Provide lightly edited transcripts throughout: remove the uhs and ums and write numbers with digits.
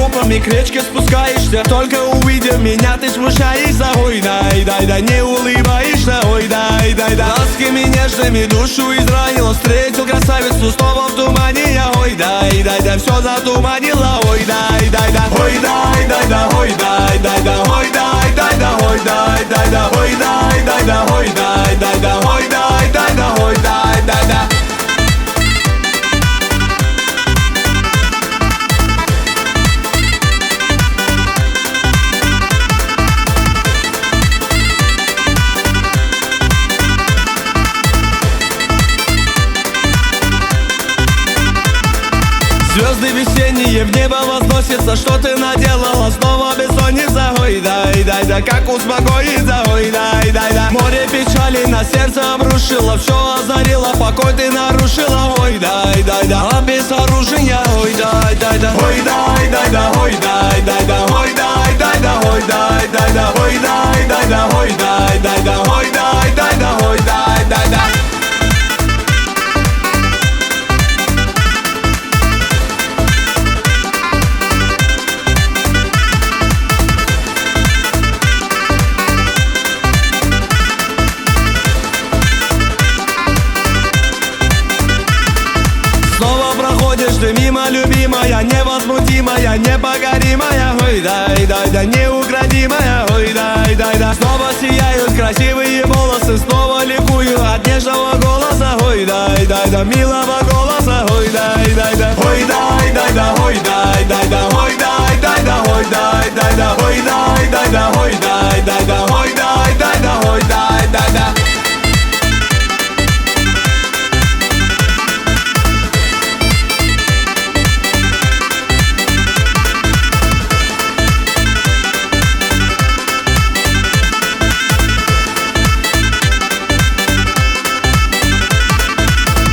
трупами к речке спускаешься. Только увидев меня, ты смущаешься. Ой, дай, дай, дай, не улыбаешься. Ой, дай, дай, дай, ласками нежными душу изранила. Встретил красавицу снова в тумане я. Ой, дай, дай, дай, все затуманила. Ой, дай, дай, дай, ой, дай, дай, дай, ой, дай, дай, дай, ой, дай, дай, дай, ой, дай, дай, дай, ой, дай, дай, дай, ой, дай, дай, дай, ой, дай, дай, дай, ой, дай, дай, дай. Звезды весенние в небо возносятся. Что ты наделала? Снова бессонница. Ой, дай, дай, дай, как успокоиться. Ой, дай, дай, дай, море печали на сердце обрушило. Все озарило, покой ты нарушила. Ой, дай, дай, дай, а без оружия. Ой, дай, дай, дай, ой, дай, дай, дай, ой, дай, дай, дай, ой, дай, дай, дай, ой, дай, дай, дай, ой, дай, дай, дай, ой, дай, дай, дай, ой, дай, дай, дай, ой, дай, дай, дай. Проходишь ты мимо, любимая, невозмутимая, непокоримая. Ой, дай, дай, дай, неукротимая. Ой, дай, дай, дай, снова сияют красивые волосы. Снова ликую от нежного голоса. Ой, дай, дай, дай, милого голоса. Ой, дай, дай, дай, ой, дай, дай, дай, ой, дай, дай, дай, ой, дай, дай, дай, ой, дай, дай, дай, ой, дай, дай, дай, ой, дай, дай, дай, ой, дай, дай, дай, ой, дай, дай, дай.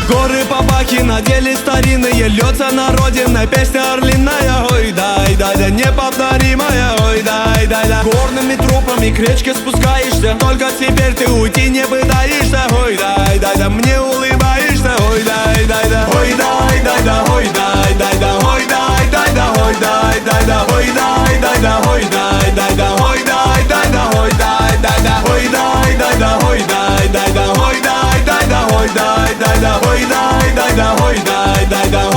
Горы Побаки надели старинные, льется на родиной песня орлиная. Ой, дай, дай, дай, неповторимая. Ой, дай, дай, дай, горными трупами к речке спускаешься. Только теперь ты уйти не пытаешься. Ой, дай, дай, дай, мне улыбаешься. Ой, дай, дай, дай, ой, дай, дай, дай, ой, дай, дай, дай, ой, дай, дай, дай, ой, дай, дай, дай, ой, дай, дай, дай, ой, дай, дай, дай, ой, дай, дай, дай, ой, дай, дай, дай, ой, дай, дай, дай, ой, дай, дай, дай, ой, дай, дай, дай, ой, дай, дай, дай, ой, дай, дай, дай, ой, дай, дай, дай.